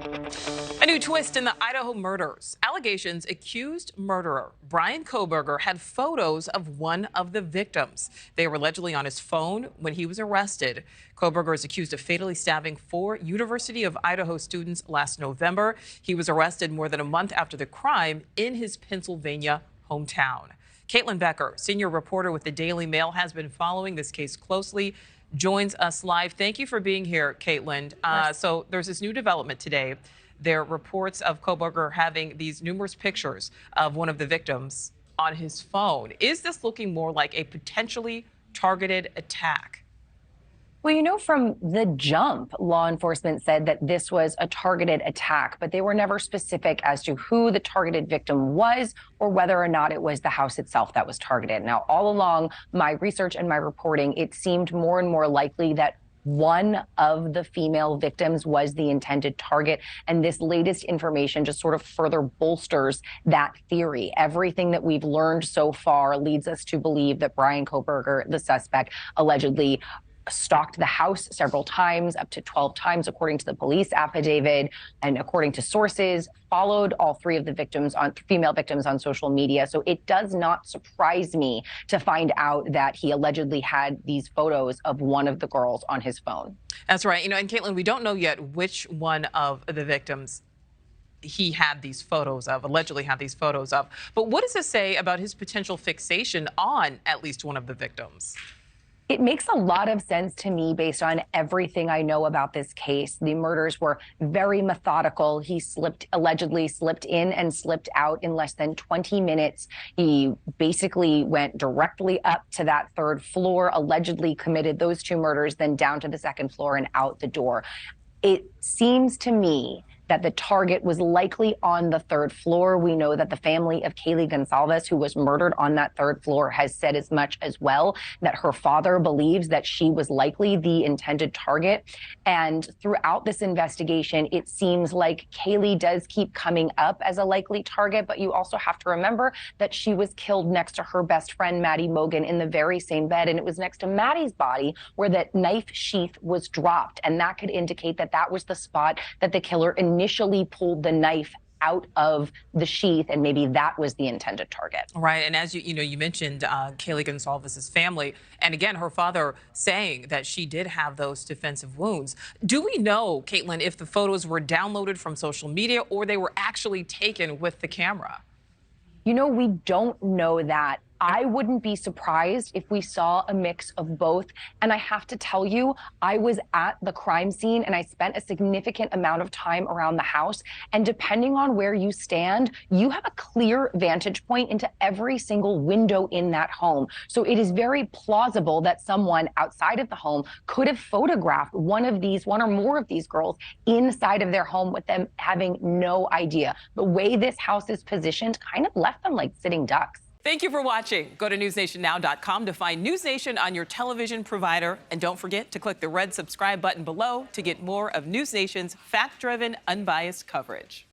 A new twist in the Idaho murders. Allegations accused murderer Bryan Kohberger had photos of one of the victims. They were allegedly on his phone when he was arrested. Kohberger is accused of fatally stabbing 4 University of Idaho students last November. He was arrested more than a month after the crime in his Pennsylvania hometown. Caitlyn Becker, senior reporter with the Daily Mail, has been following this case closely, joins us live. Thank you for being here, Caitlyn. So there's this new development today. There are reports of Kohberger having these numerous pictures of one of the victims on his phone. Is this looking more like a potentially targeted attack? Well, from the jump, law enforcement said that this was a targeted attack, but they were never specific as to who the targeted victim was or whether or not it was the house itself that was targeted. Now, all along my research and my reporting, it seemed more and more likely that one of the female victims was the intended target. And this latest information just sort of further bolsters that theory. Everything that we've learned so far leads us to believe that Bryan Kohberger, the suspect, allegedly stalked the house several times, up to 12 times, according to the police affidavit, and according to sources, followed all 3 of the female victims on social media. So it does not surprise me to find out that he allegedly had these photos of one of the girls on his phone. That's right. And Caitlyn, we don't know yet which one of the victims he had these photos of, allegedly had these photos of. But what does this say about his potential fixation on at least one of the victims? It makes a lot of sense to me based on everything I know about this case. The murders were very methodical. He allegedly slipped in and slipped out in less than 20 minutes. He basically went directly up to that 3rd floor, allegedly committed those 2 murders, then down to the 2nd floor and out the door. It seems to me that the target was likely on the 3rd floor. We know that the family of Caitlyn Gonsalves, who was murdered on that 3rd floor, has said as much as well, that her father believes that she was likely the intended target. And throughout this investigation, it seems like Caitlyn does keep coming up as a likely target, but you also have to remember that she was killed next to her best friend, Maddie Mogen, in the very same bed. And it was next to Maddie's body where that knife sheath was dropped. And that could indicate that that was the spot that the killer initially pulled the knife out of the sheath, and maybe that was the intended target. Right, and as you mentioned Caitlyn Gonsalves' family, and again, her father saying that she did have those defensive wounds. Do we know, Caitlyn, if the photos were downloaded from social media or they were actually taken with the camera? We don't know that. I wouldn't be surprised if we saw a mix of both. And I have to tell you, I was at the crime scene and I spent a significant amount of time around the house. And depending on where you stand, you have a clear vantage point into every single window in that home. So it is very plausible that someone outside of the home could have photographed one or more of these girls inside of their home with them having no idea. The way this house is positioned kind of left them like sitting ducks. Thank you for watching. Go to newsnationnow.com to find NewsNation on your television provider. And don't forget to click the red subscribe button below to get more of NewsNation's fact-driven, unbiased coverage.